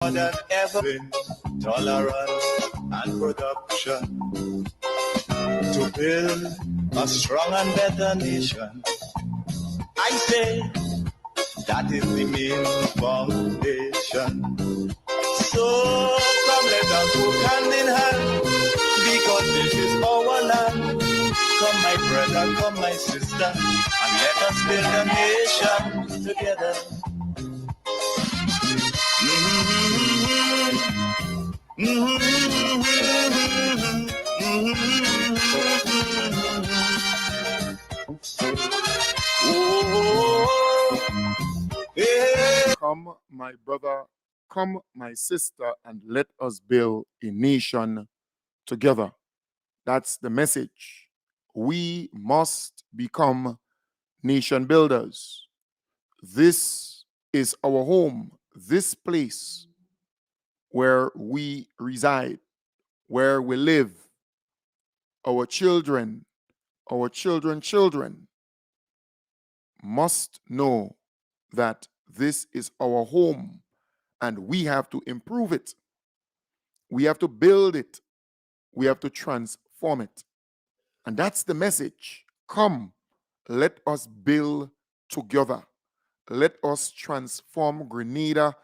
more than ever in tolerance and production to build a strong and better nation. I say that is the main foundation. So come let us work hand in hand, because this is our land. Come my brother, come my sister, and let us build a nation together. Come, my brother, come, my sister, and let us build a nation together. That's the message. We must become nation builders. This is our home, this place where we reside, where we live. Our children, our children must know that this is our home and we have to improve it. We have to build it. We have to transform it. And that's the message. Come, let us build together. Let us transform Grenada,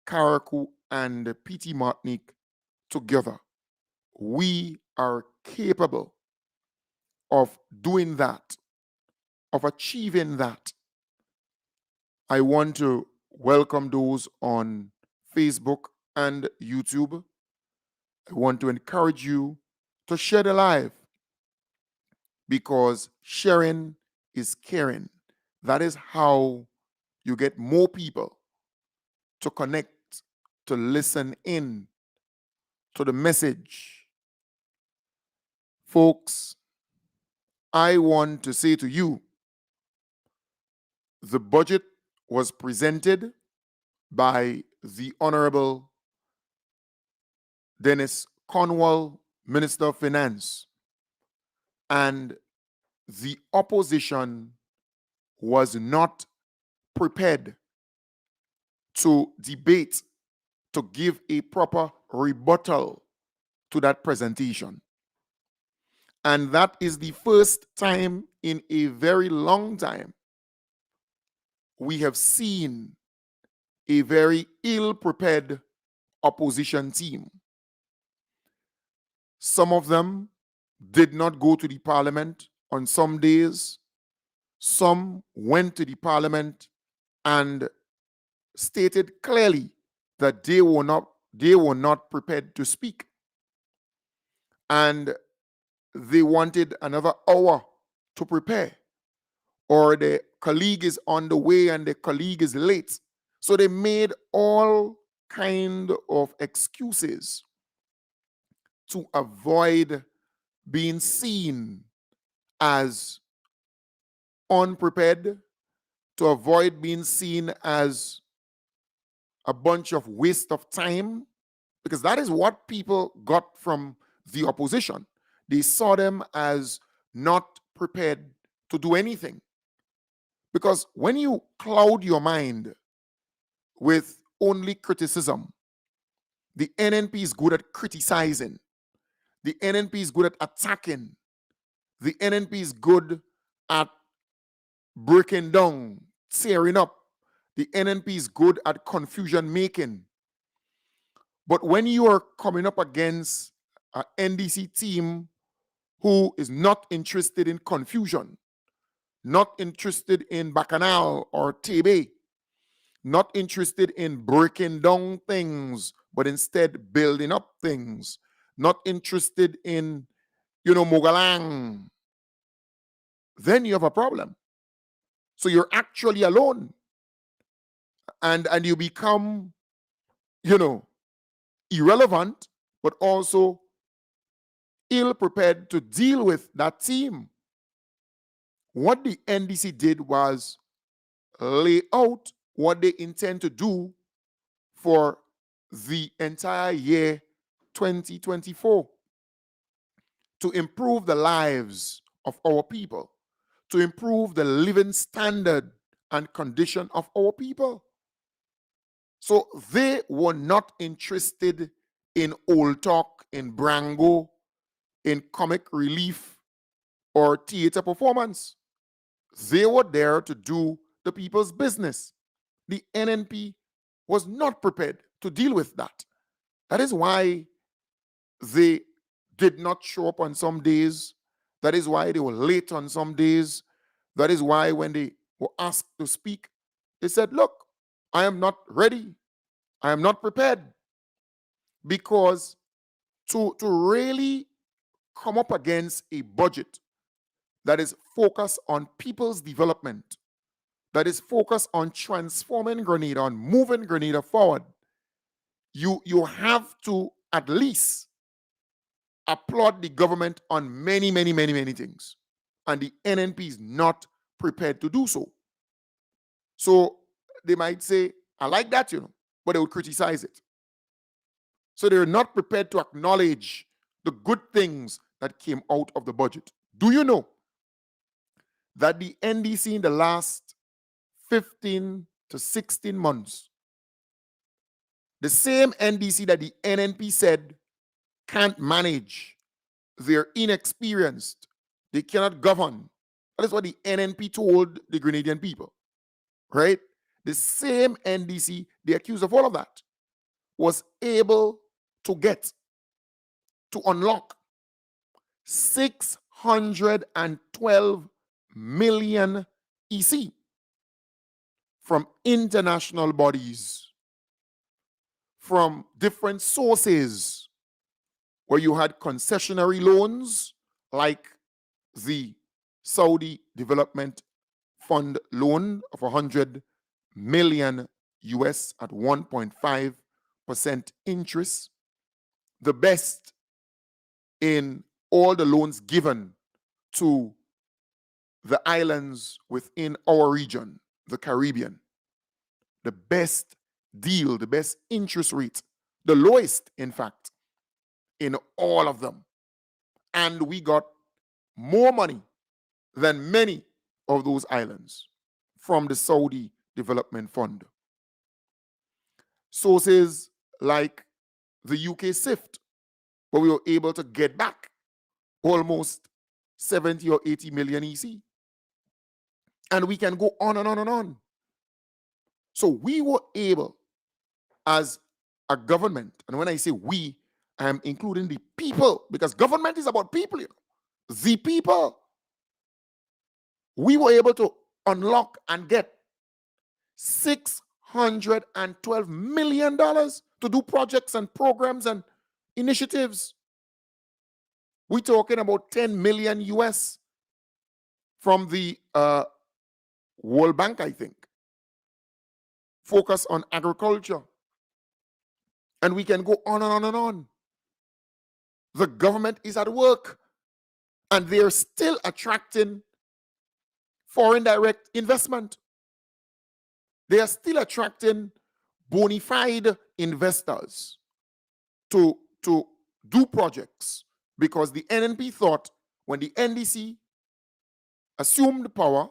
Carriacou, and PT Martinique together. We are capable of doing that, of achieving that. I want to welcome those on Facebook and YouTube. I want to encourage you to share the live, because sharing is caring. That is how you get more people to connect, to listen in to the message. Folks, I want to say to you, the budget was presented by the Honorable Dennis Cornwall, Minister of Finance, and the opposition was not prepared to debate, to give a proper rebuttal to that presentation. And that is the first time in a very long time we have seen a very ill-prepared opposition team. Some of them did not go to the parliament on some days. Some went to the parliament and stated clearly that they were not prepared to speak. And they wanted another hour to prepare, or the colleague is on the way and the colleague is late. So they made all kind of excuses to avoid being seen as unprepared, to avoid being seen as a bunch of waste of time, because that is what people got from the opposition. They saw them as not prepared to do anything. Because when you cloud your mind with only criticism, the NNP is good at criticizing. The NNP is good at attacking. The NNP is good at breaking down, tearing up. The NNP is good at confusion making. But when you are coming up against an NDC team who is not interested in confusion, not interested in bacchanal or tebe, not interested in breaking down things, but instead building up things, not interested in, mogalang, then you have a problem. So you're actually alone. And you become, irrelevant, but also ill-prepared to deal with that team. What the NDC did was lay out what they intend to do for the entire year 2024 to improve the lives of our people, to improve the living standard and condition of our people. So they were not interested in old talk, in brango, in comic relief, or theater performance. They were there to do the people's business. The NNP was not prepared to deal with that. That is why they did not show up on some days. That is why they were late on some days. That is why when they were asked to speak, they said, look, I am not ready. I am not prepared. Because to really come up against a budget that is focused on people's development, that is focused on transforming Grenada, on moving Grenada forward, you have to at least applaud the government on many, many, many, many things. And the NNP is not prepared to do so. So they might say, I like that, but they will criticize it. So they're not prepared to acknowledge the good things that came out of the budget. Do you know that the NDC in the last 15 to 16 months, the same NDC that the NNP said can't manage, they're inexperienced, they cannot govern. That is what the NNP told the Grenadian people, right? The same NDC, they accused of all of that, was able to unlock 612 million EC from international bodies, from different sources, where you had concessionary loans like the Saudi Development Fund loan of 100 million US at 1.5% interest, the best in all the loans given to the islands within our region, the Caribbean. The best deal, the best interest rate, the lowest, in fact, in all of them. And we got more money than many of those islands from the Saudi Development Fund. Sources like the UK SIFT, where we were able to get back almost 70 or 80 million EC. And we can go on and on and on. So we were able, as a government, and when I say we, I am including the people, because government is about people, the people. We were able to unlock and get $612 million to do projects and programs and initiatives. We're talking about 10 million US from the World Bank, I think. Focus on agriculture. And we can go on and on and on. The government is at work, and they're still attracting foreign direct investment. They are still attracting bona fide investors to do projects, because the NNP thought when the NDC assumed power,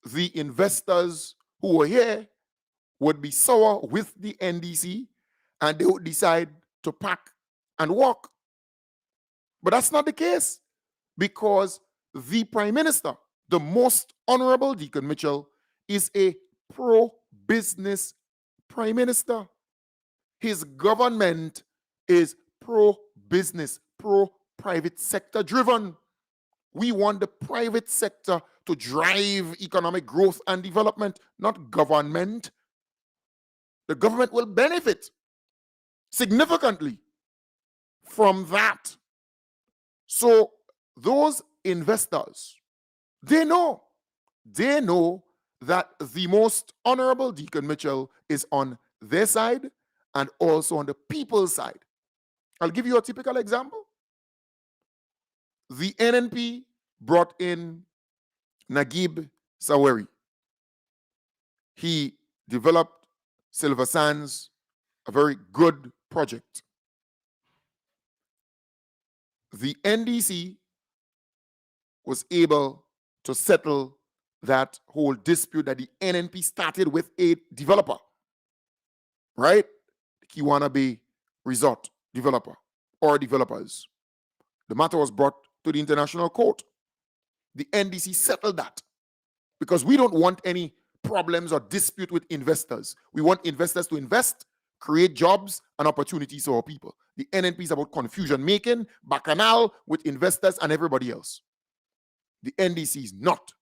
the investors who were here would be sour with the NDC and they would decide to pack and walk. But that's not the case, because the Prime Minister, the most honorable Deacon Mitchell, is a pro-business Prime Minister. His government is pro-business, pro-private sector driven. We want the private sector to drive economic growth and development, not government. The government will benefit significantly from that. So those investors, they know that the most honorable Deacon Mitchell is on their side and also on the people's side. I'll give you a typical example. The NNP brought in Naguib Saweri. He developed Silver Sands, a very good project. The NDC was able to settle that whole dispute that the NNP started with a developer. right? The Kiwana Bay Resort developer or developers. The matter was brought to the International Court. The NDC settled that because we don't want any problems or dispute with investors. We want investors to invest, create jobs and opportunities for our people. The NNP is about confusion making, bacchanal with investors and everybody else. The NDC is not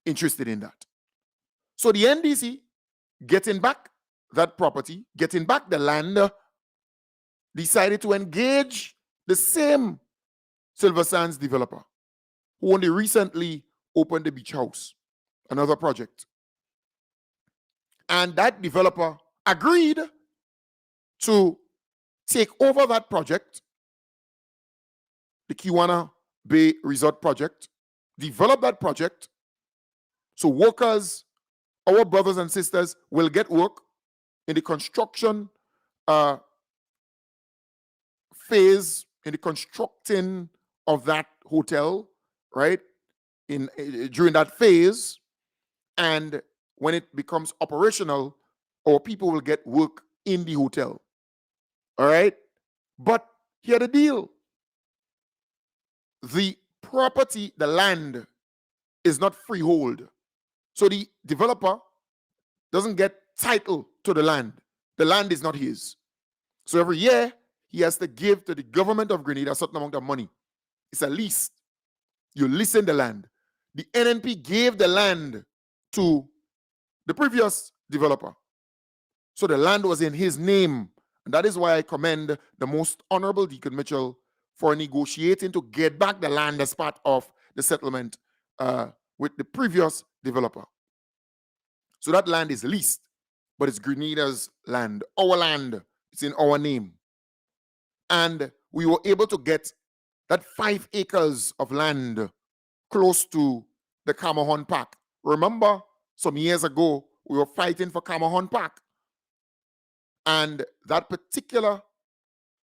interested in that. So the NDC, getting back that property, getting back the land, decided to engage the same Silver Sands developer who only recently opened the beach house, another project. And that developer agreed to take over that project, the Kiwana Bay Resort project, develop that project so workers, our brothers and sisters, will get work in the construction phase, in the constructing of that hotel, right? During that phase, and when it becomes operational, our people will get work in the hotel. All right? But here the deal. The property, the land, is not freehold. So the developer doesn't get title to the land. The land is not his. So every year, he has to give to the government of Grenada a certain amount of money. It's a lease. You leasing the land. The NNP gave the land to the previous developer. So the land was in his name. And that is why I commend the Most Honorable Deacon Mitchell for negotiating to get back the land as part of the settlement with the previous developer. So that land is leased, but it's Grenada's land, our land. It's in our name. And we were able to get that 5 acres of land close to the Camahon Park. Remember, some years ago, we were fighting for Camahon Park. And that particular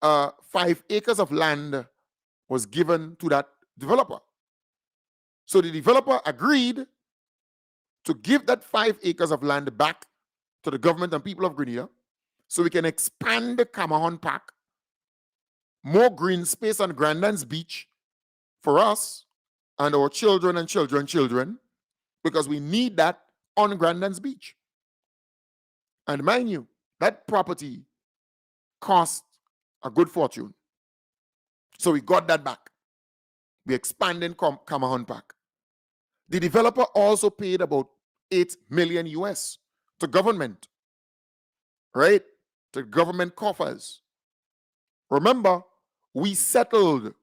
5 acres of land was given to that developer. So the developer agreed to give that 5 acres of land back to the government and people of Grenada so we can expand the Camahon Park, more green space on Grandlands Beach for us and our children and children, because we need that on Grandlands Beach. And mind you, that property cost a good fortune. So we got that back. We expanded Camahon Park. The developer also paid about 8 million US to government, right? To government coffers. Remember, we settled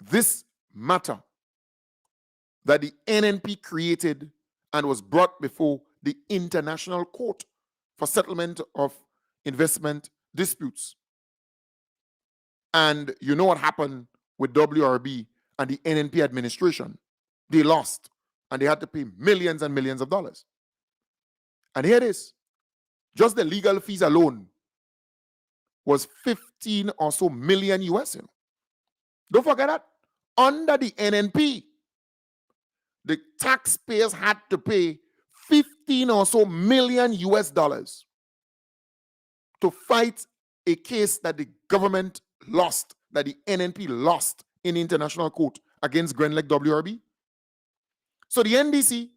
this matter that the NNP created and was brought before the International Court for settlement of investment disputes. And you know what happened with WRB and the NNP administration. They lost, and they had to pay millions and millions of dollars. And here it is. Just the legal fees alone was 15 or so million US. Don't forget that. Under the NNP, the taxpayers had to pay 15 or so million US dollars to fight a case that the government lost, that the NNP lost in the international court against Grenlec WRB. So the NDC,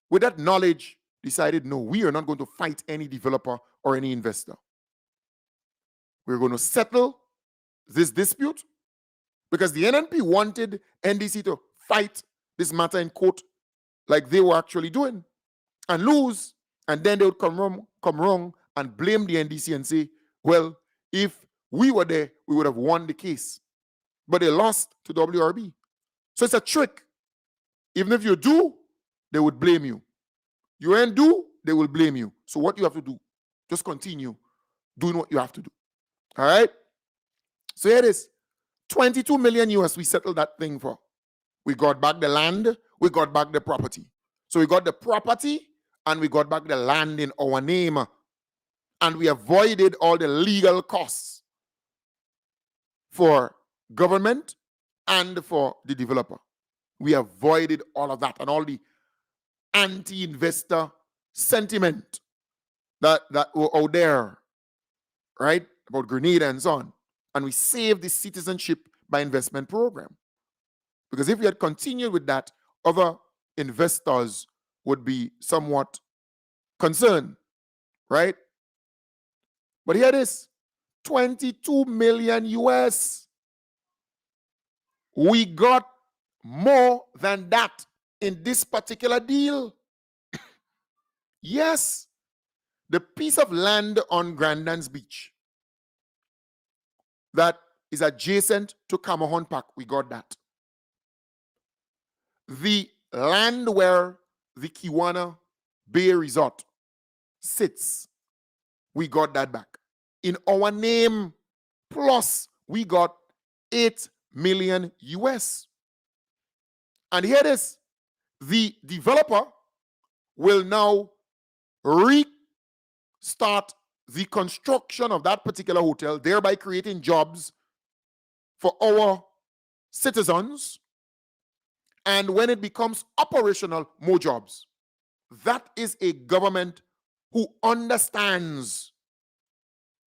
with that knowledge, decided, no, we are not going to fight any developer or any investor. We're going to settle this dispute because the NNP wanted NDC to fight this matter in court like they were actually doing and lose. And then they would come wrong and blame the NDC and say, well, if we were there, we would have won the case. But they lost to WRB. So it's a trick. Even if you do, they would blame you. You ain't do, they will blame you. So what you have to do, just continue doing what you have to do. All right? So here it is. 22 million US we settled that thing for. We got back the land, we got back the property. So we got the property and we got back the land in our name. And we avoided all the legal costs for government and for the developer. We avoided all of that and all the anti-investor sentiment that were out there, right? About Grenada and so on. And we saved the citizenship by investment program. Because if we had continued with that, other investors would be somewhat concerned, right? But here it is, 22 million US. We got more than that in this particular deal. Yes, the piece of land on Grandans Beach that is adjacent to Camahon Park, we got that. The land where the Kiwana Bay Resort sits, we got that back. In our name, plus we got 8 million US. And here it is. The developer will now restart the construction of that particular hotel, thereby creating jobs for our citizens. And when it becomes operational, more jobs. That is a government who understands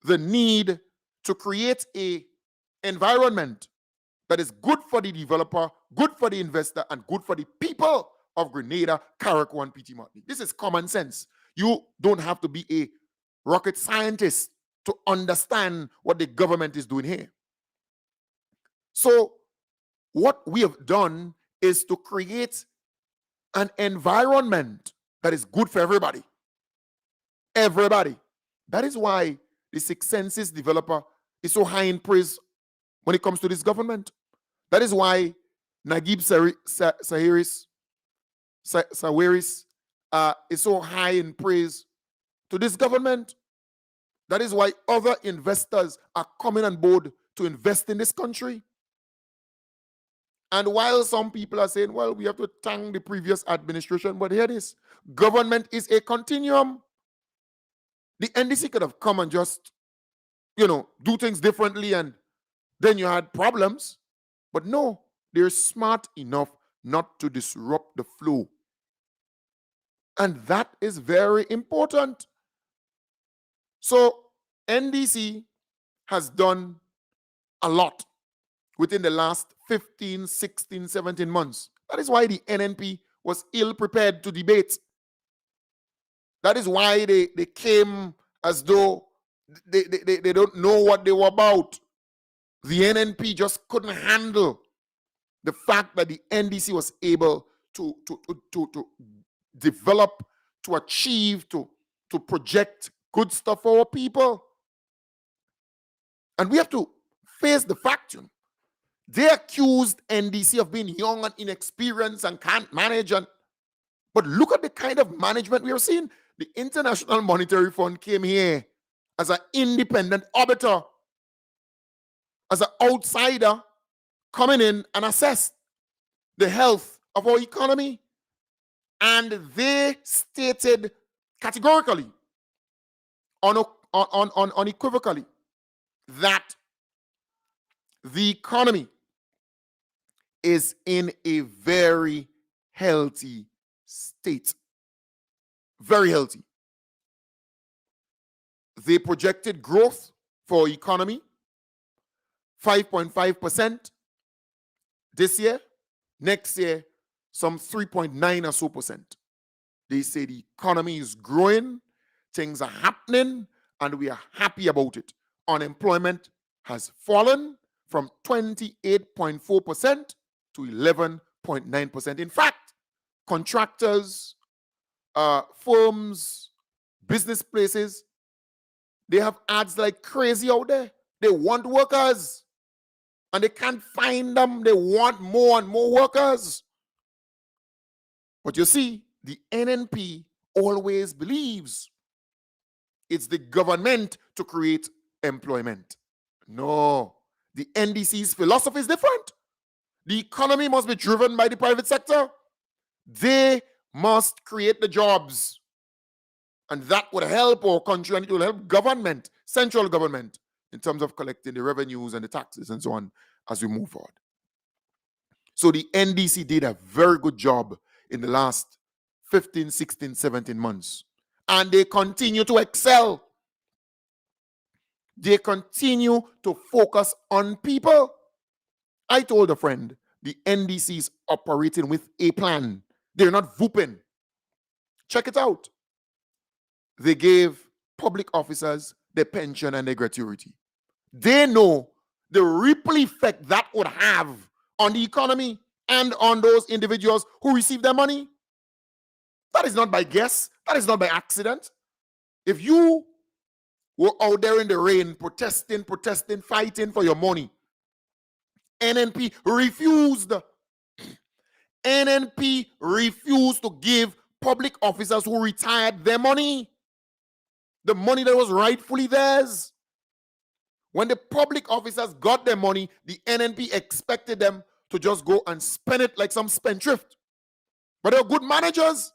the need to create an environment that is good for the developer, good for the investor, and good for the people of Grenada, Carriacou, and PT Motley. This is common sense. You don't have to be a rocket scientist to understand what the government is doing here. So what we have done is to create an environment that is good for everybody. Everybody. That is why the Six Senses developer is so high in praise when it comes to this government. That is why Naguib Sawiris is so high in praise to this government. That is why other investors are coming on board to invest in this country. And while some people are saying, well, we have to thank the previous administration, but here it is. Government is a continuum. The NDC could have come and just, do things differently, and then you had problems. But no, they're smart enough not to disrupt the flow. And that is very important. So NDC has done a lot within the last 15, 16, 17 months. That is why the NNP was ill-prepared to debate. That is why they came as though they don't know what they were about. The NNP just couldn't handle the fact that the NDC was able to develop, to achieve, to project good stuff for our people. And we have to face the fact, they accused NDC of being young and inexperienced and can't manage. But look at the kind of management we are seeing. The International Monetary Fund came here as an independent arbiter, as an outsider coming in and assess the health of our economy. And they stated categorically, unequivocally, that the economy is in a very healthy state. Very healthy. They projected growth for economy, 5.5% this year. Next year, some 3.9 or so percent. They say the economy is growing, things are happening, and we are happy about it. Unemployment has fallen from 28.4% to 11.9%. In fact, contractors, firms, business places, they have ads like crazy out there. They want workers, and they can't find them. They want more and more workers. But you see, the NNP always believes it's the government to create employment. No, the NDC's philosophy is different. The economy must be driven by the private sector. They must create the jobs. And that would help our country, and it will help government, central government, in terms of collecting the revenues and the taxes and so on as we move forward. So the NDC did a very good job in the last 15, 16, 17 months. and they continue to excel. They continue to focus on people. I told a friend, the NDC is operating with a plan. They're not whooping. Check it out. They gave public officers their pension and their gratuity. They know the ripple effect that would have on the economy and on those individuals who receive their money. That is not by guess. That is not by accident. If you were out there in the rain protesting, fighting for your money, NNP refused. NNP refused to give public officers who retired their money, the money that was rightfully theirs. When the public officers got their money, the NNP expected them to just go and spend it like some spendthrift. But they were good managers.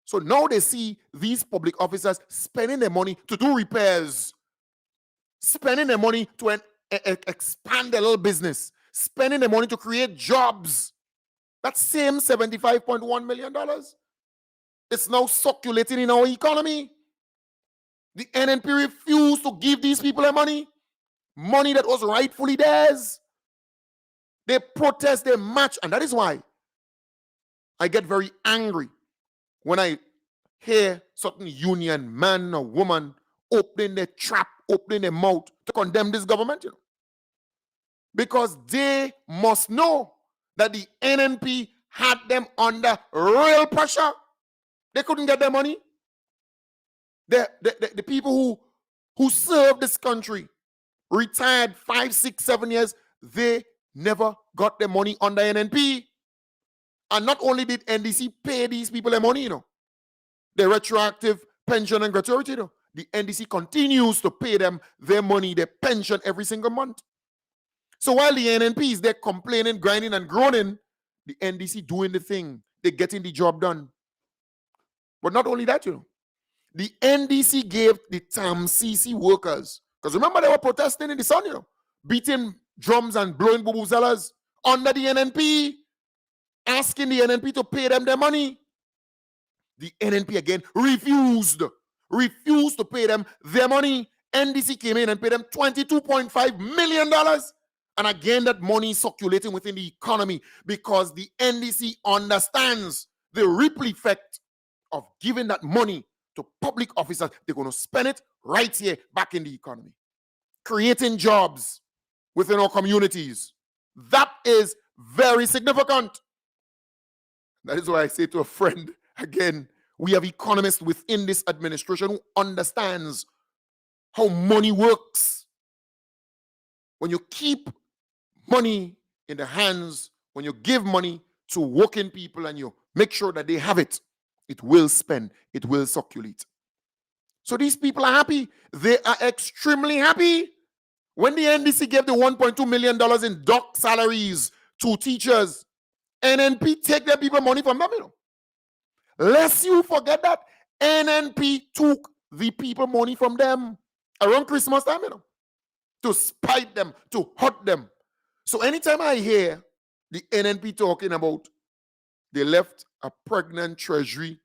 So now they see these public officers spending their money to do repairs, spending their money to expand their little business, spending their money to create jobs. That same $75.1 million, it's now circulating in our economy. The NNP refused to give these people their money that was rightfully theirs. They protest, they march, and that is why I get very angry when I hear certain union, man or woman, opening their trap, opening their mouth to condemn this government, because they must know that the NNP had them under real pressure. They couldn't get their money. The people who served this country, retired 5, 6, 7 years, they never got their money under NNP. And not only did NDC pay these people their money, their retroactive pension and gratuity, the NDC continues to pay them their money, their pension every single month. So while the NNP is there complaining, grinding, and groaning, the NDC doing the thing. They're getting the job done. But not only that, the NDC gave the TAMCC workers, because remember they were protesting in the sun, beating drums and blowing vuvuzelas under the NNP, asking the NNP to pay them their money. The NNP again refused to pay them their money. NDC came in and paid them $22.5 million. And again, that money is circulating within the economy because the NDC understands the ripple effect of giving that money to public officers. They're going to spend it right here back in the economy, creating jobs within our communities. That is very significant. That is why I say to a friend, again, we have economists within this administration who understands how money works. When you keep money in the hands, when you give money to working people and you make sure that they have it, it will spend, it will circulate. So these people are happy. They are extremely happy. When the NDC gave the $1.2 million in dock salaries to teachers, NNP take their people money from them, Lest you forget that NNP took the people money from them around Christmas time, to spite them, to hurt them. So anytime I hear the NNP talking about they left a pregnant treasury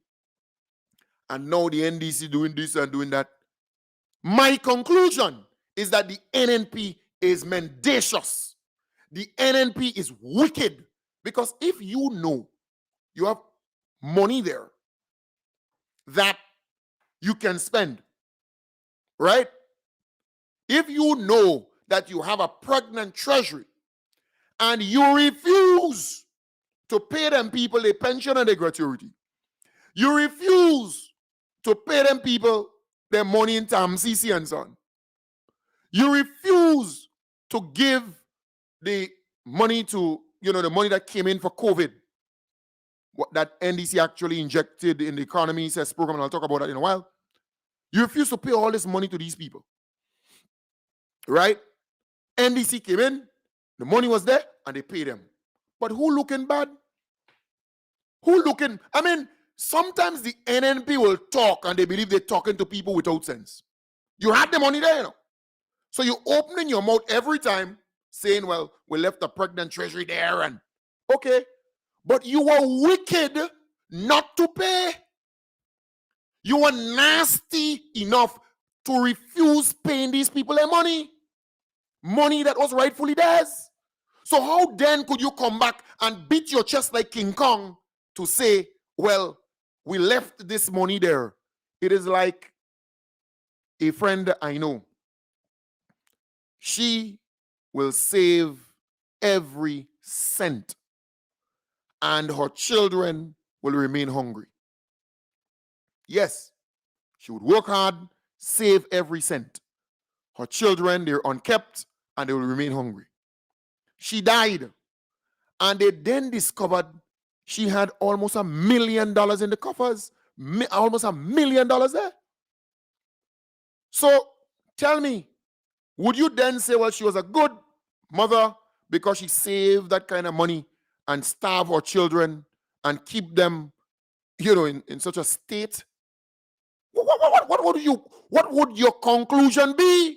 and now the NDC doing this and doing that, my conclusion is that the NNP is mendacious. The NNP is wicked. Because if you know you have money there that you can spend, right? If you know that you have a pregnant treasury and you refuse to pay them people their pension and their gratuity, you refuse to pay them people their money in TAMCC and so on, you refuse to give the money to, the money that came in for COVID, what that NDC actually injected in the economy, says program, and I'll talk about that in a while. You refuse to pay all this money to these people, right? NDC came in, the money was there, and they paid them. But who looking bad? Sometimes the NNP will talk and they believe they're talking to people without sense. You had the money there, So you're opening your mouth every time saying, well, we left a pregnant treasury there, and okay. But you were wicked not to pay. You were nasty enough to refuse paying these people their money. Money that was rightfully theirs. So how then could you come back and beat your chest like King Kong to say, well, we left this money there? It is like a friend I know. She will save every cent and her children will remain hungry. Yes, she would work hard, save every cent. Her children, they're unkept and they will remain hungry. She died, and they then discovered she had almost $1 million in the coffers, almost $1 million there. So tell me, would you then say, well, she was a good mother because she saved that kind of money and starve her children and keep them, in such a state? What would your conclusion be?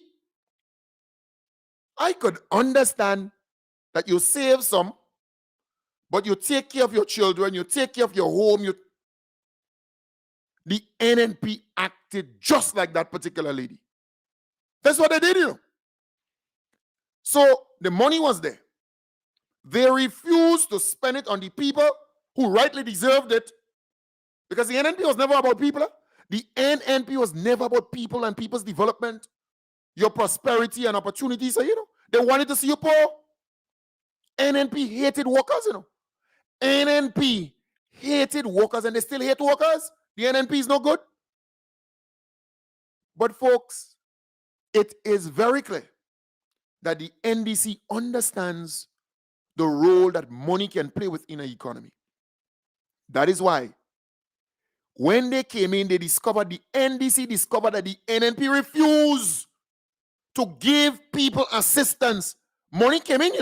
I could understand that you save some, but you take care of your children, you take care of your home. The NNP acted just like that particular lady. That's what they did, So the money was there. They refused to spend it on the people who rightly deserved it, because the NNP was never about people. The NNP was never about people and people's development, your prosperity and opportunities. So, they wanted to see you poor. NNP hated workers, NNP hated workers, and they still hate workers. The NNP is no good. But folks, it is very clear that the NDC understands the role that money can play within an economy. That is why when they came in, the NDC discovered that the NNP refused to give people assistance. Money came in,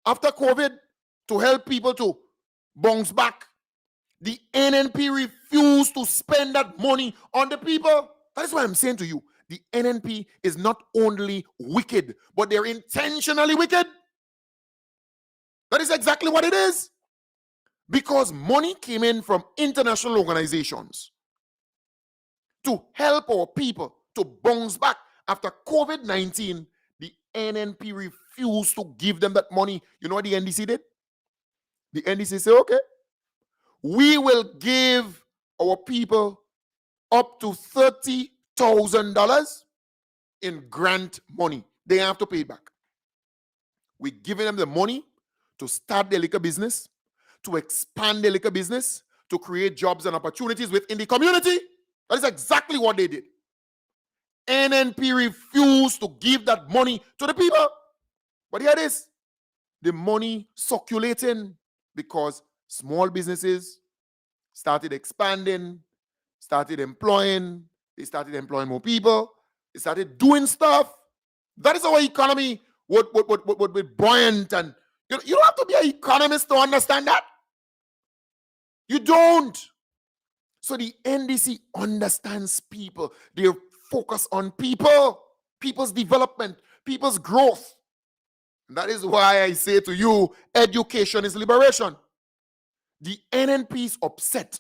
after COVID to help people to bounce back. The NNP refused to spend that money on the people. That is why I'm saying to you, the NNP is not only wicked, but they're intentionally wicked. That is exactly what it is. Because money came in from international organizations to help our people to bounce back after COVID-19. The NNP refused to give them that money. You know what the NDC did? The NDC said, okay, we will give our people up to $30,000 in grant money. They have to pay it back. We're giving them the money to start their liquor business, to expand their liquor business, to create jobs and opportunities within the community. That is exactly what they did. NNP refused to give that money to the people. But here it is. The money circulating because small businesses started expanding, started employing, they started employing more people, they started doing stuff. That is our economy would be buoyant. And you don't have to be an economist to understand that. You don't. So the NDC understands people. They focus on people, people's development, people's growth. And that is why I say to you, education is liberation. The NNP is upset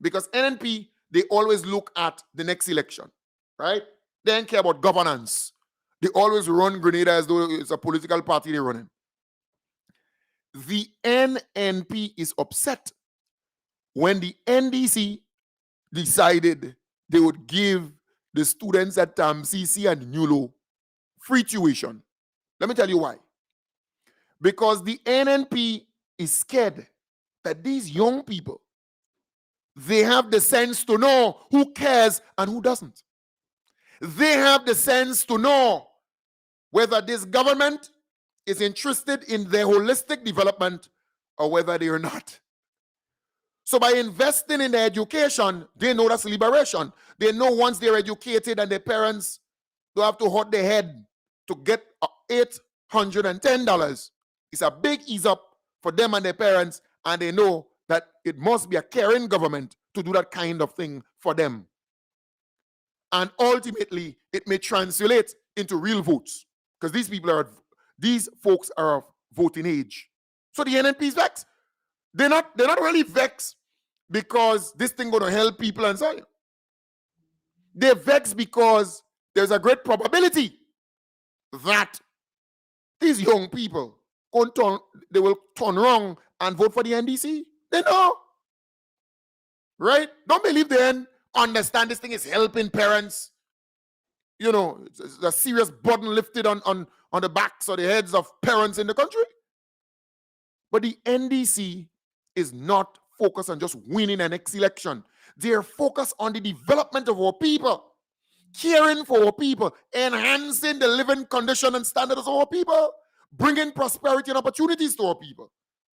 because NNP, they always look at the next election, right? They don't care about governance. They always run Grenada as though it's a political party they're running. The NNP is upset when the NDC decided they would give the students at TAMCC and NULO free tuition. Let me tell you why. Because the NNP is scared that these young people, they have the sense to know who cares and who doesn't. They have the sense to know whether this government is interested in their holistic development or whether they are not. So by investing in their education, they know that's liberation. They know once they're educated and their parents don't have to hold their head to get $810. It's a big ease up for them and their parents, and they know that it must be a caring government to do that kind of thing for them. And ultimately, it may translate into real votes because these folks are of voting age. So the NNP is vexed. They're not really vexed because this thing going to help people and so on. They're vexed because there's a great probability that these young people they will turn wrong and vote for the NDC. They know. Right? Don't believe then. Understand this thing is helping parents. You know, it's a serious burden lifted on the backs or the heads of parents in the country. But the NDC is not focused on just winning an next election. They're focused on the development of our people, caring for our people, enhancing the living condition and standards of our people, bringing prosperity and opportunities to our people.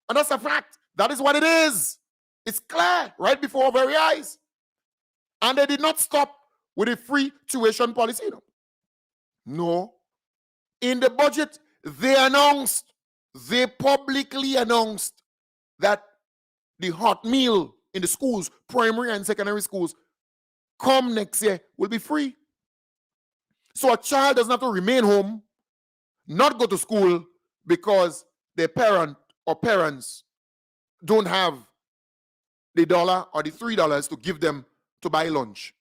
And that's a fact. That is what it is. It's clear right before our very eyes. And they did not stop with a free tuition policy. No. In the budget, they publicly announced that the hot meal in the schools, primary and secondary schools, come next year will be free. So a child doesn't have to remain home, not go to school because their parent or parents don't have the $1 or the $3 to give them to buy lunch.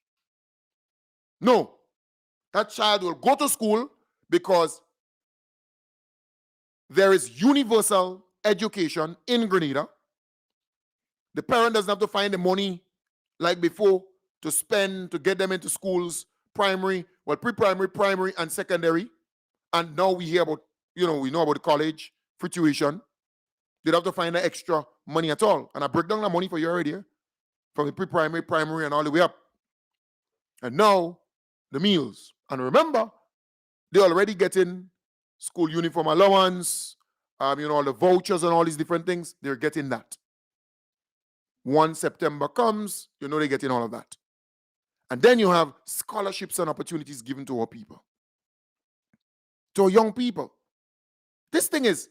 No. That child will go to school because there is universal education in Grenada. The parent doesn't have to find the money like before to spend to get them into schools, primary, well, pre-primary, primary, and secondary. And now we hear about, we know about the college, free tuition. They don't have to find the extra money at all. And I break down the money for you already, from the pre-primary, primary, and all the way up. And now, the meals. And remember, they're already getting school uniform allowance, all the vouchers and all these different things. They're getting that. Once September comes, they're getting all of that. And then you have scholarships and opportunities given to our people, to our young people. This thing is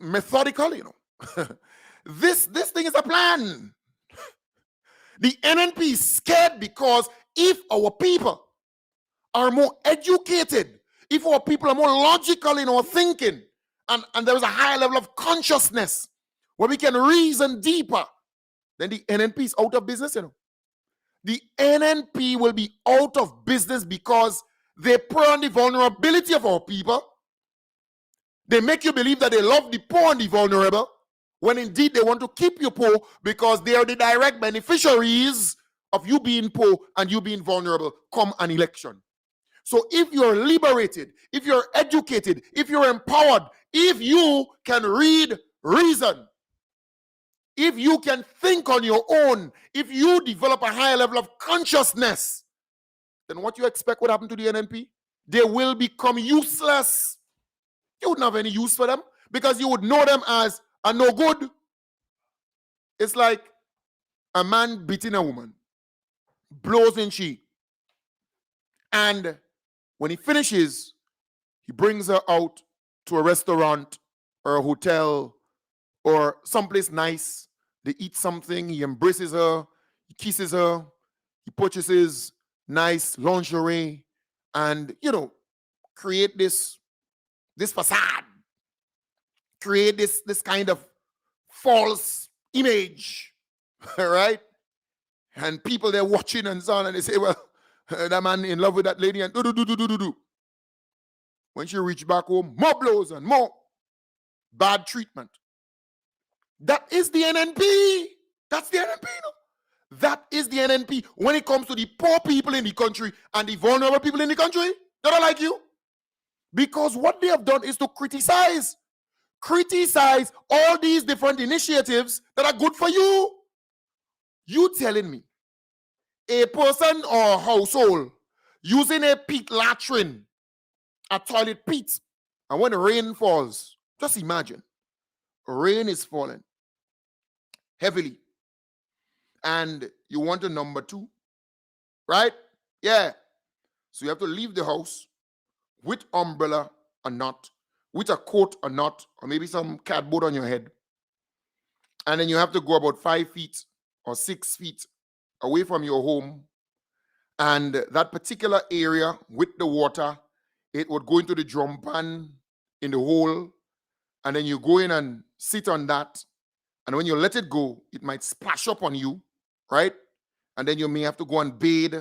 methodical, This thing is a plan. The NNP is scared because if our people are more educated, if our people are more logical in our thinking, and there is a higher level of consciousness where we can reason deeper, then the NNP is out of business, The NNP will be out of business because they prey on the vulnerability of our people. They make you believe that they love the poor and the vulnerable, when indeed they want to keep you poor because they are the direct beneficiaries of you being poor and you being vulnerable come an election. So if you're liberated, if you're educated, if you're empowered, if you can read reason, if you can think on your own, if you develop a higher level of consciousness, then what you expect would happen to the NNP? They will become useless. You wouldn't have any use for them because you would know them as a no good. It's like a man beating a woman, blows in she, and when he finishes, he brings her out to a restaurant or a hotel or someplace nice. They eat something, he embraces her, he kisses her, he purchases nice lingerie, and create this facade, create this kind of false image, right? And people they're watching and so on, and they say, well, that man in love with that lady, and do. When she reach back home, more blows and more bad treatment. That is the NNP. That's the NNP. That is the NNP when it comes to the poor people in the country and the vulnerable people in the country. They don't like you. Because what they have done is to criticize all these different initiatives that are good for you. You telling me a person or household using a pit latrine, a toilet pit, and when rain falls, just imagine, rain is falling heavily, and you want a number 2, right? Yeah. So you have to leave the house with umbrella or not, with a coat or not, or maybe some cardboard on your head. And then you have to go about 5 feet or 6 feet away from your home. And that particular area with the water, it would go into the drum pan in the hole. And then you go in and sit on that. And when you let it go, it might splash up on you, right? And then you may have to go and bathe.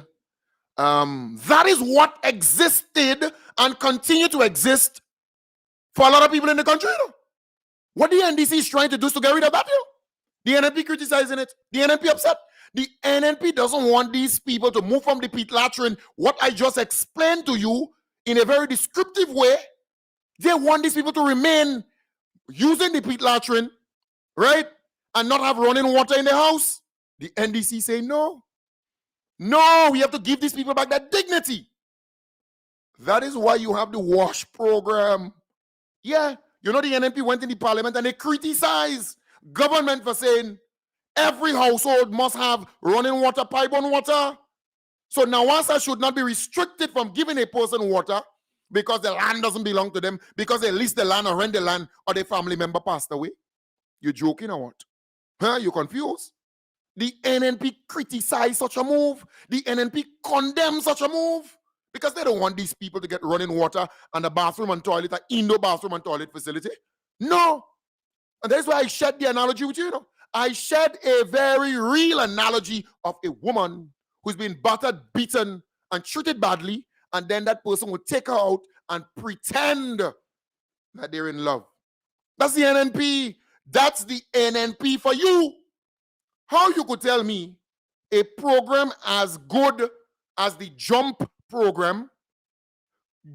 That is what existed and continue to exist for a lot of people in the country. You know? What the NDC is trying to do is to get rid of that. You know? The NNP criticizing it. The NNP upset. The NNP doesn't want these people to move from the pit latrine. What I just explained to you in a very descriptive way, they want these people to remain using the pit latrine, right? And not have running water in the house. The NDC say no. No, we have to give these people back that dignity. That is why you have the WASH program. Yeah, you know the NNP went in the parliament and they criticized government for saying every household must have running water, pipe-on water. So NAWASA should not be restricted from giving a person water because the land doesn't belong to them, because they lease the land or rent the land or their family member passed away. You joking or what? Huh? You confused? The NNP criticize such a move. The NNP condemn such a move because they don't want these people to get running water and a bathroom and toilet, an indoor bathroom and toilet facility. No. And that's why I shared the analogy with you. You know? I shared a very real analogy of a woman who's been battered, beaten, and treated badly, and then that person would take her out and pretend that they're in love. That's the NNP. That's the NNP for you. How you could tell me a program as good as the JUMP program,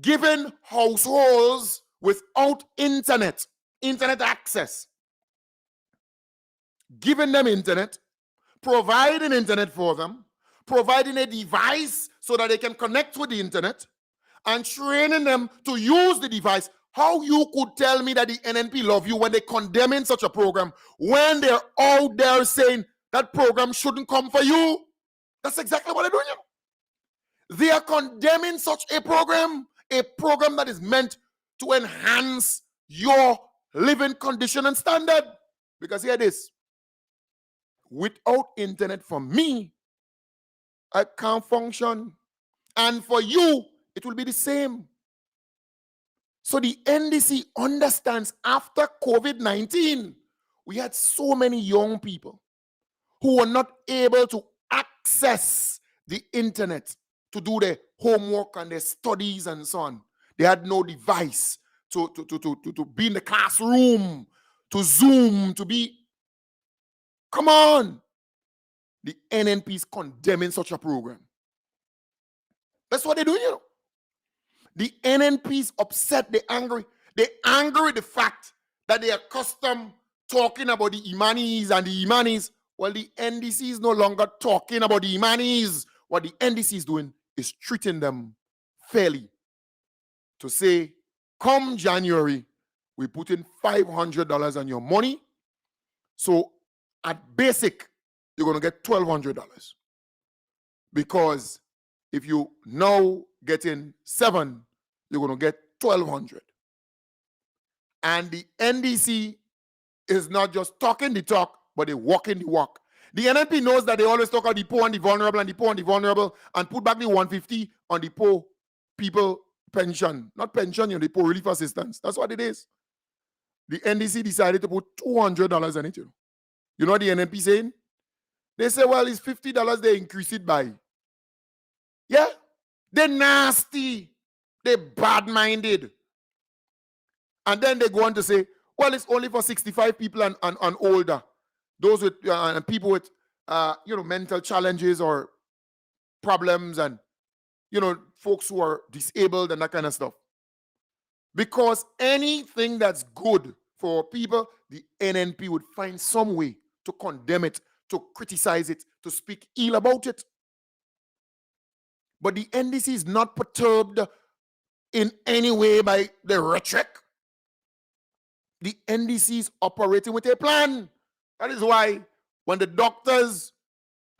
given households without internet access, giving them internet, providing internet for them, providing a device so that they can connect with the internet, and training them to use the device. How you could tell me that the NNP love you when they condemning such a program, when they're out there saying that program shouldn't come for you? That's exactly what they're doing. They are condemning such a program that is meant to enhance your living condition and standard. Because hear this, without internet for me, I can't function. And for you, it will be the same. So the NDC understands after COVID-19, we had so many young people who were not able to access the internet to do their homework and their studies and so on. They had no device to be in the classroom, to Zoom, to be... Come on. The NNP is condemning such a program. That's what they're doing, you know. The NNP is upset, they're angry. They're angry with the fact that they are accustomed talking about the Imanis and the Imanis. Well, the NDC is no longer talking about the Imanis. What the NDC is doing is treating them fairly. To say, come January, we put in $500 on your money. So at basic, you're going to get $1,200. Because if you now get in 7, you're going to get $1,200. And the NDC is not just talking the talk, but they walking the walk. The NNP knows that they always talk about the poor and the vulnerable and the poor and the vulnerable and put back the 150 on the poor people pension. Not pension, you know, the poor relief assistance. That's what it is. The NDC decided to put $200 on it. You know what the NNP saying? They say, well, it's $50 they increase it by. Yeah? They're nasty. They're bad-minded. And then they go on to say, well, it's only for 65 people and older. Those with people with, mental challenges or problems and, folks who are disabled and that kind of stuff. Because anything that's good for people, the NNP would find some way to condemn it, to criticize it, to speak ill about it. But the NDC is not perturbed in any way by the rhetoric. The NDC is operating with a plan. That is why when the doctors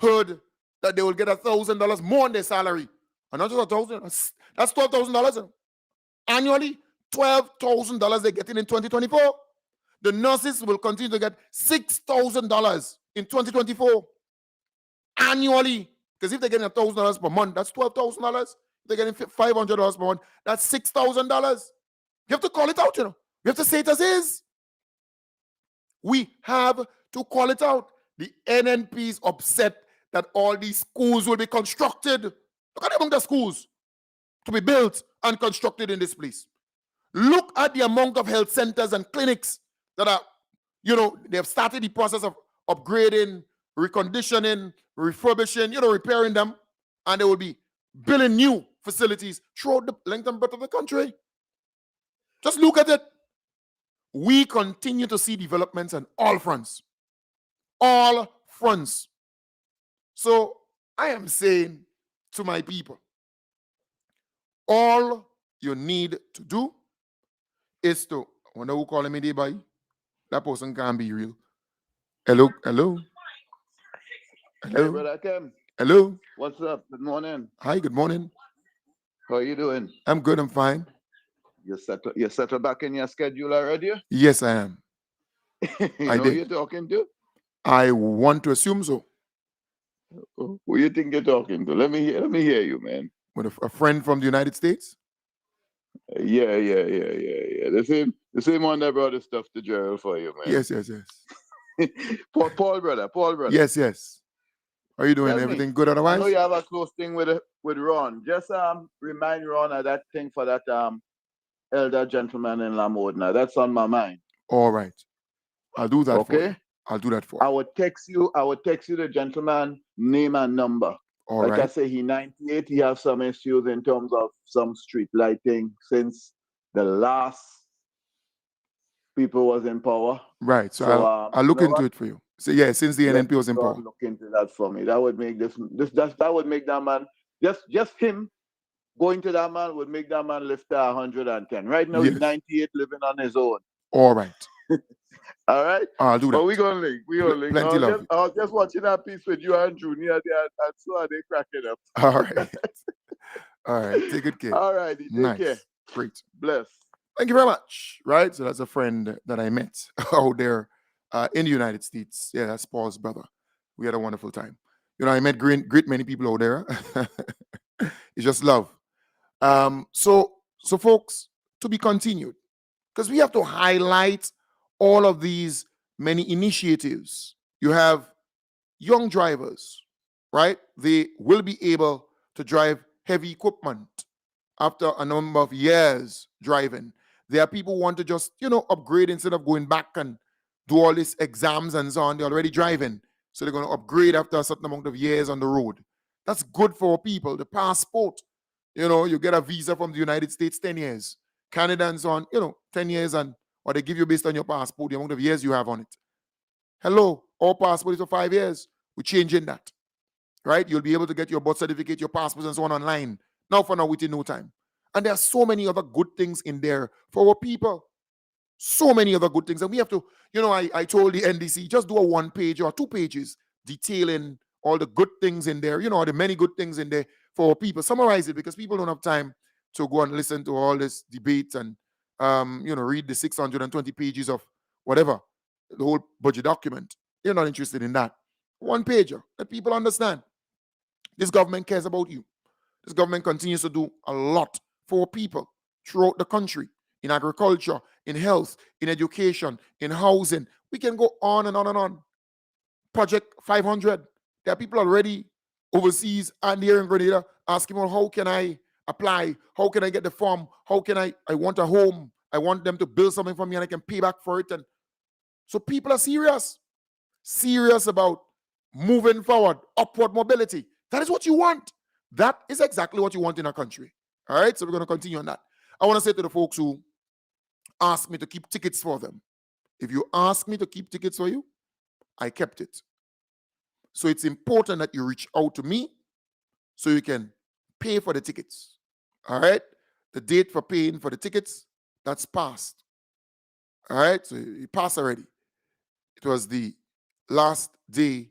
heard that they will get $1,000 more on their salary, and not just $1,000, that's $12,000 annually. $12,000 they're getting in 2024. The nurses will continue to get $6,000 in 2024 annually. Because if they're getting $1,000 per month, that's $12,000. If they're getting $500 per month, that's $6,000. You have to call it out, You have to say it as is. We have to call it out. The NNP is upset that all these schools will be constructed Look at the amount of schools to be built and constructed in this place. Look at the amount of health centers and clinics that are, they have started the process of upgrading, reconditioning, refurbishing, repairing them, and they will be building new facilities throughout the length and breadth of the country. Just look at it. We continue to see developments on all fronts. All fronts. So I am saying to my people, all you need to do is to, I wonder who calling me there, boy. That person can't be real. Hello. Hey, brother Kim. Hello. What's up? Good morning. Hi, good morning. How are you doing? I'm good, I'm fine. You settled back in your schedule already? Yes, I am. You know who you're talking to? I want to assume so. Who you think you're talking to? Let me hear you, man. With a friend from the United States? Yeah. The same one that brought the stuff to Gerald for you, man. Yes. Paul brother. Yes. How are you doing? Tell Everything me, good otherwise? I know you have a close thing with Ron. Just remind Ron of that thing for that elder gentleman in La Modena. That's on my mind. All right. I'll do that for you. Okay? I'll do that for you. I would text you the gentleman name and number. All like right. I say, he 98. He has some issues in terms of some street lighting since the last people was in power. Right. So I'll look into it for you. So yeah, since the NNP was in power. Look into that for me. That would make that would make that man just him going to that man would make that man lift 110. Right now he's 98, living on his own. All right. All right. I'll do that. But we gonna link. Plenty love. I was just watching that piece with you and Junior there, and so are they cracking up. All right. All right. Take good care. All right. Take care. Great. Bless. Thank you very much. Right. So that's a friend that I met out there in the United States. Yeah, that's Paul's brother. We had a wonderful time. I met great many people out there. It's just love. So folks, to be continued, because we have to highlight all of these many initiatives. You have young drivers, right? They will be able to drive heavy equipment after a number of years driving. There are people who want to just, upgrade instead of going back and do all these exams and so on. They're already driving. So they're going to upgrade after a certain amount of years on the road. That's good for people. The passport, you get a visa from the United States, 10 years. Canada and so on, 10 years, or they give you based on your passport, the amount of years you have on it. Hello, our passport is for 5 years. We're changing that, right? You'll be able to get your birth certificate, your passports and so on online. Now for now, within no time. And there are so many other good things in there for our people. So many other good things. And we have to, I told the NDC, just do a 1 page or 2 pages detailing all the good things in there, the many good things in there for our people. Summarize it because people don't have time to go and listen to all this debate and, read the 620 pages of whatever, the whole budget document. You're not interested in that. 1 pager. Let people understand. This government cares about you. This government continues to do a lot for people throughout the country, in agriculture, in health, in education, in housing. We can go on and on and on. Project 500. There are people already overseas and here in Grenada asking, well, how can I apply? How can I get the form? How can I want a home. I want them to build something for me and I can pay back for it. And so people are serious about moving forward, upward mobility. That is what you want. That is exactly what you want in our country. All right, so we're going to continue on that. I want to say to the folks who ask me to keep tickets for them, if you ask me to keep tickets for you, I kept it. So it's important that you reach out to me so you can pay for the tickets. All right, the date for paying for the tickets, that's passed. All right, so it passed already. It was the last day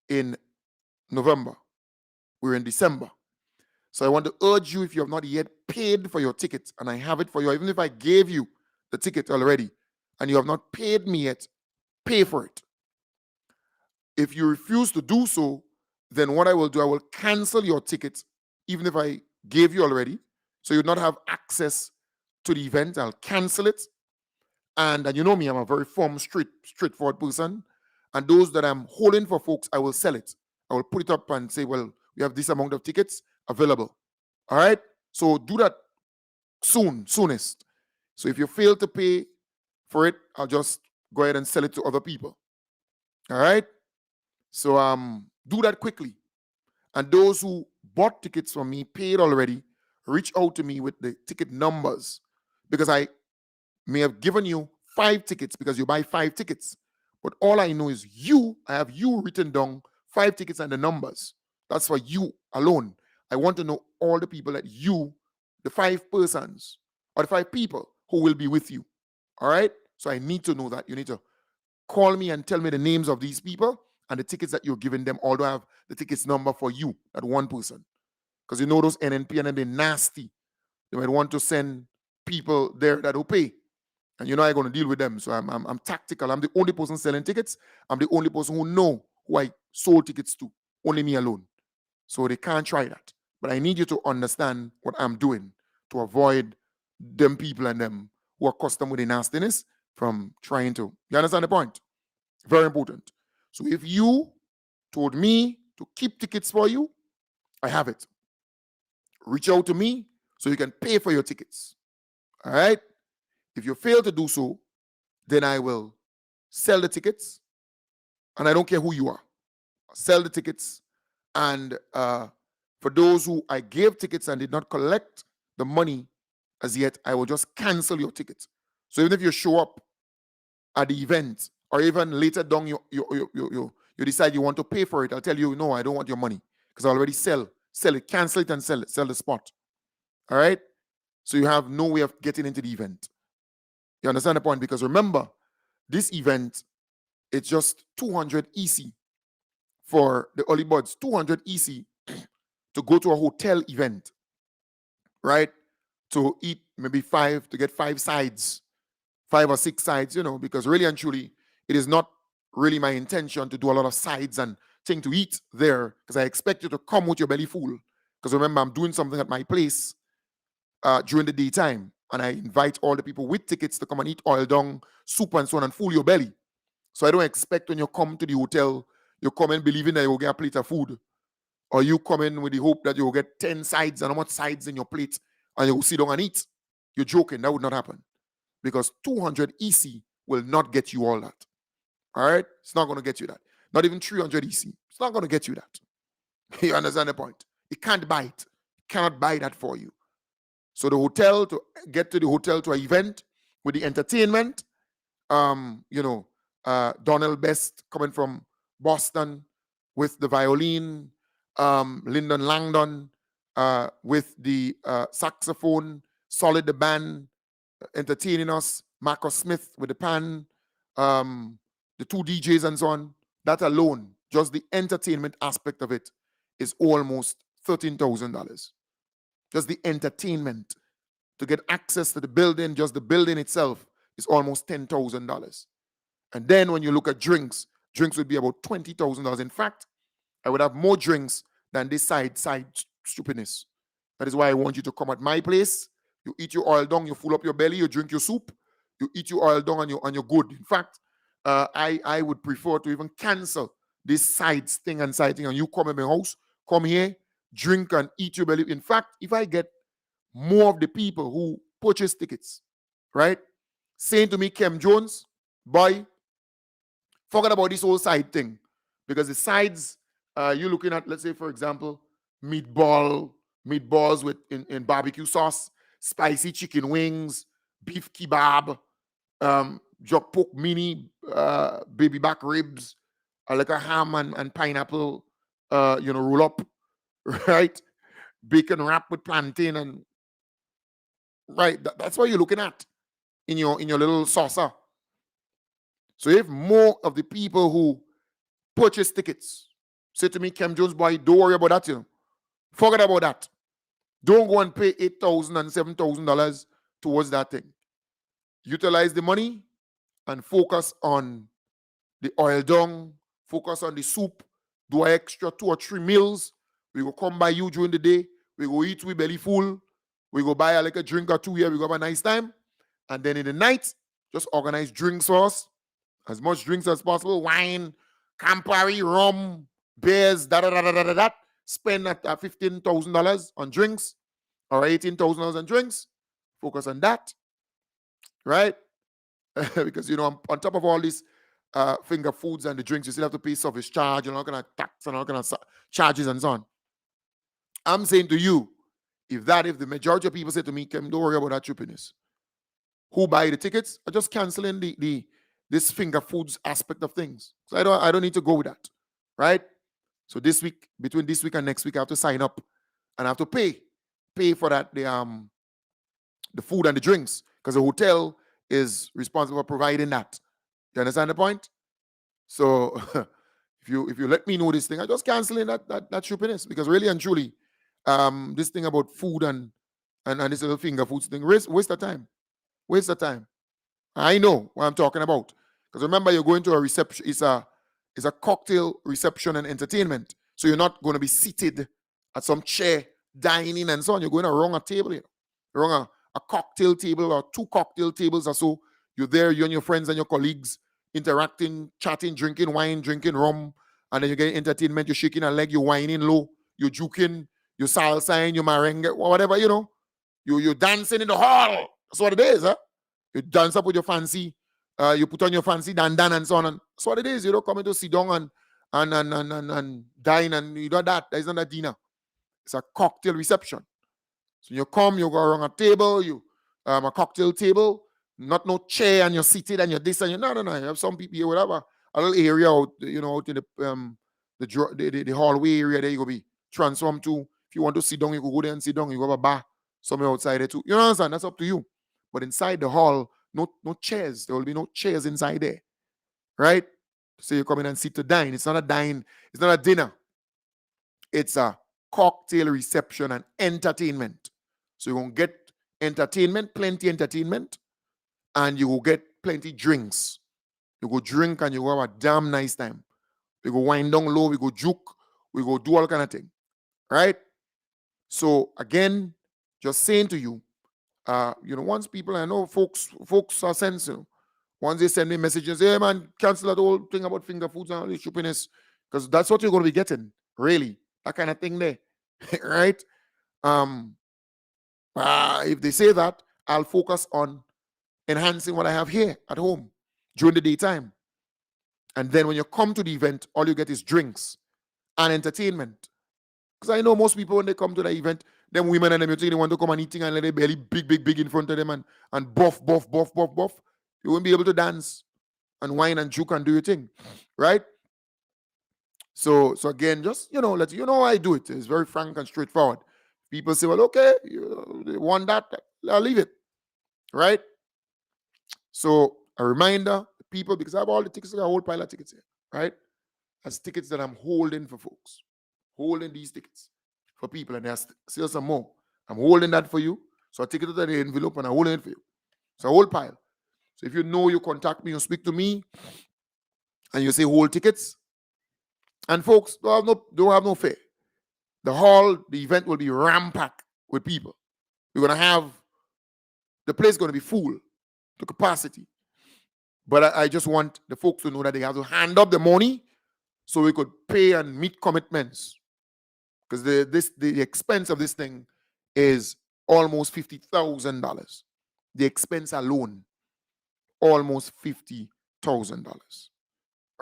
in November. We're in December. So I want to urge you, if you have not yet paid for your ticket, and I have it for you, even if I gave you the ticket already, and you have not paid me yet, pay for it. If you refuse to do so, then what I will do, I will cancel your ticket, even if I gave you already, so you do not have access to the event. I'll cancel it. And you know me, I'm a very firm, straightforward person. And those that I'm holding for folks, I will sell it. I will put it up and say, well, we have this amount of tickets, available. All right? So do that soonest. So if you fail to pay for it, I'll just go ahead and sell it to other people. All right? So do that quickly. And those who bought tickets from me, paid already, reach out to me with the ticket numbers, because I may have given you 5 tickets because you buy 5 tickets. But all I know is I have you written down 5 tickets and the numbers. That's for you alone. I want to know all the people that the 5 persons or the 5 people who will be with you. All right? So I need to know that. You need to call me and tell me the names of these people and the tickets that you're giving them, although I have the tickets number for you, that one person. Because you know those NNP and they're nasty. They might want to send people there that will pay. And you know I'm going to deal with them. So I'm tactical. I'm the only person selling tickets. I'm the only person who know who I sold tickets to. Only me alone. So they can't try that. But I need you to understand what I'm doing to avoid them people and them who are accustomed with the nastiness from trying to. You understand the point? Very important. So if you told me to keep tickets for you, I have it. Reach out to me so you can pay for your tickets. All right? If you fail to do so, then I will sell the tickets, and I don't care who you are. I'll sell the tickets, and for those who I gave tickets and did not collect the money as yet, I will just cancel your ticket. So even if you show up at the event, or even later down you decide you want to pay for it, I'll tell you, no, I don't want your money because I already sell it, cancel it and sell the spot. All right? So you have no way of getting into the event. You understand the point? Because remember, this event, it's just 200 EC for the early birds, 200 EC to go to a hotel event, right? To eat maybe 5, to get 5 sides, 5 or 6 sides, because really and truly, it is not really my intention to do a lot of sides and thing to eat there, because I expect you to come with your belly full. Because remember, I'm doing something at my place during the daytime, and I invite all the people with tickets to come and eat oil dung, soup and so on, and fool your belly. So I don't expect when you come to the hotel, you come in believing that you'll get a plate of food, or you come in with the hope that you'll get 10 sides and how much sides in your plate, and you'll sit down and eat. You're joking. That would not happen. Because 200 EC will not get you all that. All right? It's not going to get you that. Not even 300 EC. It's not going to get you that. You understand the point? It can't buy it. It cannot buy that for you. So the hotel, to get to the hotel to an event with the entertainment, Donald Best coming from Boston with the violin, Lyndon Langdon with the saxophone, Solid the band entertaining us, Marcus Smith with the pan, the 2 DJs and so on. That alone, just the entertainment aspect of it, is almost $13,000. Just the entertainment. To get access to the building, just the building itself, is almost $10,000. And then when you look at drinks would be about $20,000. In fact, I would have more drinks than this side stupidness. That is why I want you to come at my place. You eat your oil dung, you full up your belly, you drink your soup, you eat your oil dung, and you're good. In fact, I would prefer to even cancel this side thing, and you come in my house, come here, drink and eat your belly. In fact, if I get more of the people who purchase tickets, right, saying to me, Kem Jones, boy, forget about this whole side thing. Because the sides, you're looking at, let's say, for example, meatballs with in barbecue sauce, spicy chicken wings, beef kebab, jerk pork mini, baby back ribs, like a ham and pineapple, roll up, right? Bacon wrap with plantain and right. That's what you're looking at in your little saucer. So if more of the people who purchase tickets say to me, Kem Jones, boy, don't worry about that, forget about that. Don't go and pay $8,000 and $7,000 towards that thing. Utilize the money and focus on the oil dung, focus on the soup, do an extra 2 or 3 meals. We will come by you during the day. We go eat with belly full. We go buy a drink or 2 here. We go have a nice time. And then in the night, just organize drinks for us. As much drinks as possible. Wine, Campari, rum, beers, da-da-da-da-da-da. spend at $15,000 on drinks or $18,000 on drinks. Focus on that, right? Because on top of all these finger foods and the drinks, you still have to pay service charge and all kind of tax and all kind of charges and so on. I'm saying to you, if the majority of people say to me, Kim, don't worry about that stupidness. Who buy the tickets? I just canceling this finger foods aspect of things. So I don't need to go with that, right? So this week, between this week and next week, I have to sign up and I have to pay for that the food and the drinks because the hotel is responsible for providing that. You understand the point? So if you let me know this thing, I just canceling that stupidness because really and truly, this thing about food and this little finger foods thing, waste of time. Waste of time. I know what I'm talking about. Because remember, you're going to a reception, it's a cocktail reception and entertainment. So you're not going to be seated at some chair, dining and so on. You're going around a table, around a cocktail table or 2 cocktail tables or so. You're there, you and your friends and your colleagues interacting, chatting, drinking wine, drinking rum, and then you get entertainment, you're shaking a leg, you're whining low, you're juking, you're salsa, you're merengue, whatever, you're dancing in the hall. That's what it is, huh? You dance up with your fancy, you put on your fancy dandan and so on. And that's what it is. You don't come in to sit down and dine and you do that. That is not a dinner. It's a cocktail reception. So you come, you go around a table, a cocktail table, not no chair, and you're seated and you're this and you're no. You have some people here, whatever, a little area out, out in the hallway area there you go be transformed to. If you want to sit down, you go there and sit down. You go have a bar somewhere outside there too. You know what I'm saying? That's up to you. But inside the hall, no chairs. There will be no chairs inside there, right? So you come in and sit to dine. It's not a dine. It's not a dinner. It's a cocktail reception and entertainment. So you're going to get entertainment, plenty entertainment, and you will get plenty drinks. You go drink and you go have a damn nice time. We go wind down low, we go juke, we go do all kind of thing, right? So again, just saying to you, once people, I know folks are sensitive. Once they send me messages, hey man, cancel that whole thing about finger foods and all this stupidness, because that's what you're going to be getting, really, that kind of thing there, right? If they say that, I'll focus on enhancing what I have here at home during the daytime. And then when you come to the event, all you get is drinks and entertainment. Because I know most people, when they come to the event, them women and them, you think they want to come and eating and let their belly big in front of them and buff. You won't be able to dance and wine and juke and do your thing, right? So again, just, let you know how I do it. It's very frank and straightforward. People say, well, okay, they want that, I'll leave it, right? So a reminder, people, because I have all the tickets, I got a whole pile of tickets here, right? That's tickets that I'm holding for folks. Holding these tickets for people, and there's still some more. I'm holding that for you. So I take it out of the envelope and I'm holding it for you. It's a whole pile. So if you contact me, you speak to me, and you say hold tickets. And folks, don't have no fear. The event will be ram-packed with people. We're going to have, the place going to be full to capacity. But I just want the folks to know that they have to hand up the money so we could pay and meet commitments. Because the expense of this thing is almost $50,000. The expense alone, almost $50,000.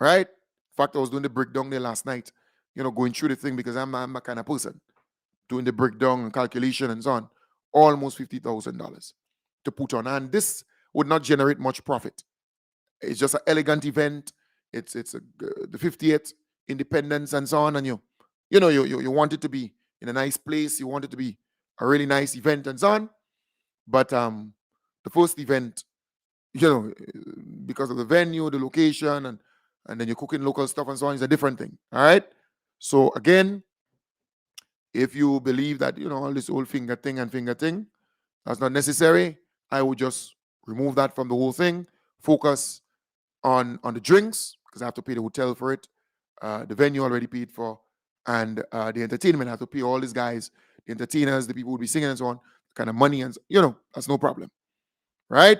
Right? In fact, I was doing the breakdown there last night, going through the thing because I'm a kind of person doing the breakdown and calculation and so on. Almost $50,000 to put on. And this would not generate much profit. It's just an elegant event. It's the 50th independence and so on. And you want it to be in a nice place. You want it to be a really nice event and so on. But the first event, because of the venue, the location, and then you're cooking local stuff and so on, is a different thing. All right. So again, if you believe that, all this whole finger thing, that's not necessary, I would just remove that from the whole thing. Focus on the drinks, because I have to pay the hotel for it. The venue already paid for. And the entertainment, I have to pay all these guys, the entertainers, the people who will be singing and so on, kind of money, and that's no problem. Right?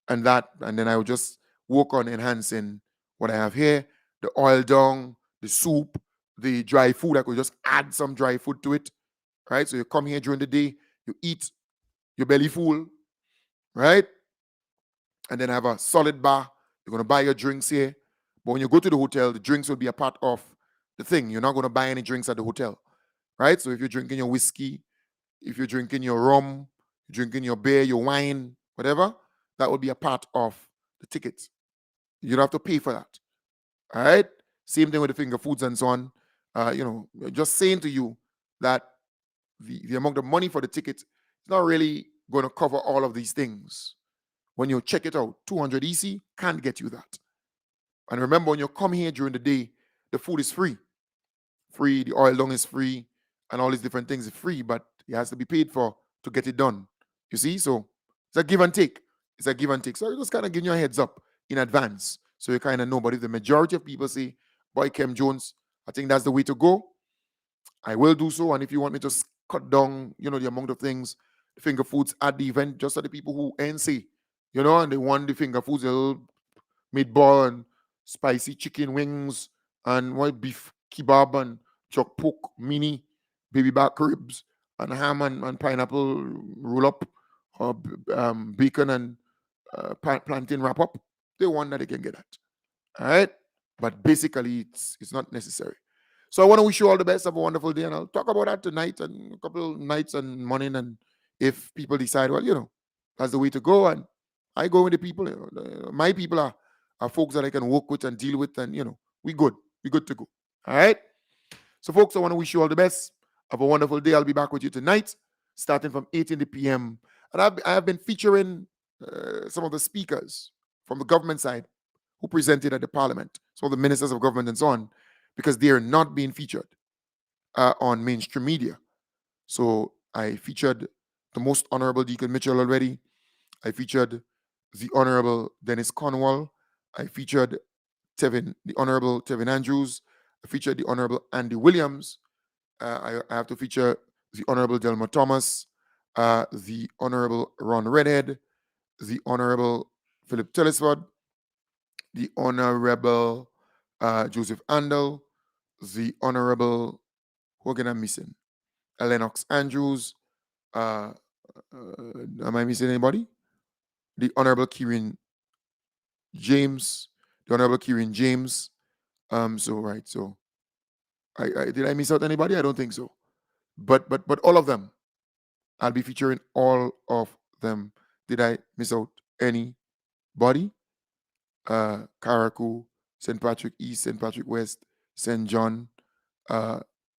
And then I will just work on enhancing what I have here, the oil dung, the soup, the dry food. I could just add some dry food to it, right? So you come here during the day, you eat your belly full, right? And then have a solid bar. You're going to buy your drinks here. But when you go to the hotel, the drinks will be a part of the thing. You're not going to buy any drinks at the hotel, right? So if you're drinking your whiskey, if you're drinking your rum, you're drinking your beer, your wine, whatever, that will be a part of the ticket. You don't have to pay for that. All right? Same thing with the finger foods and so on. Just saying to you that the amount of money for the ticket is not really going to cover all of these things. When you check it out, 200 EC can't get you that. And remember, when you come here during the day, the food is free. Free, the oil dung is free, and all these different things are free, but it has to be paid for to get it done. You see? So it's a give and take. It's a give and take. So you're just kind of giving you a heads up in advance. So you kind of know. But if the majority of people say, boy, Kem Jones, I think that's the way to go, I will do so. And if you want me to cut down, the amount of things, finger foods at the event, just so the people who NC, and they want the finger foods, a little meatball and spicy chicken wings and white beef kebab and chuck pork mini baby back ribs and ham and pineapple roll up or bacon and plantain wrap up. They want that, they can get that. All right, but basically it's not necessary. So I want to wish you all the best. Have a wonderful day, and I'll talk about that tonight and a couple of nights and morning. And if people decide, well, that's the way to go, and I go with the people. My people are folks that I can work with and deal with, and we good. We good to go. All right. So, folks, I want to wish you all the best. Have a wonderful day. I'll be back with you tonight, starting from 8 in the p.m. And I have been featuring some of the speakers from the government side who presented at the parliament, some of the ministers of government and so on, because they are not being featured on mainstream media. So I featured the Most Honorable Deacon Mitchell already. I featured the Honorable Dennis Cornwall. I featured the Honorable Tevin Andrews. I featured the Honorable Andy Williams. I have to feature the Honorable Delma Thomas, the Honorable Ron Redhead, the Honorable Philip Tellisford, the Honorable Joseph Andel, the Honorable, who again I'm missing? Lennox Andrews. Am I missing anybody? The Honorable Kieran James. The Honorable Kieran James. So I did I miss out anybody? I don't think so. But all of them, I'll be featuring all of them. Did I miss out anybody? Karaku, St. Patrick East, St. Patrick West, St. John,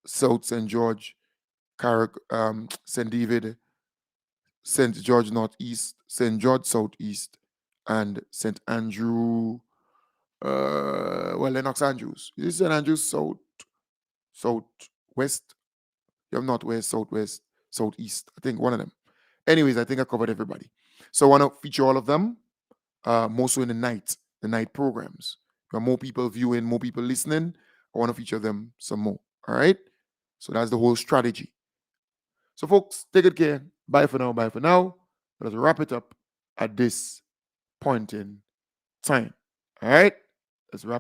South St. George, St. David, St. George Northeast, St. George Southeast, and St. Andrew, Lennox Andrews. Is this St. Andrews Southwest? You have Northwest, Southwest, Southeast. I think one of them. Anyways, I think I covered everybody. So I want to feature all of them, more so in the night programs. There are more people viewing, more people listening. I want to feature them some more. All right? So that's the whole strategy. So, folks, take good care. Bye for now. Bye for now. Let's wrap it up at this point in time. All right? Let's wrap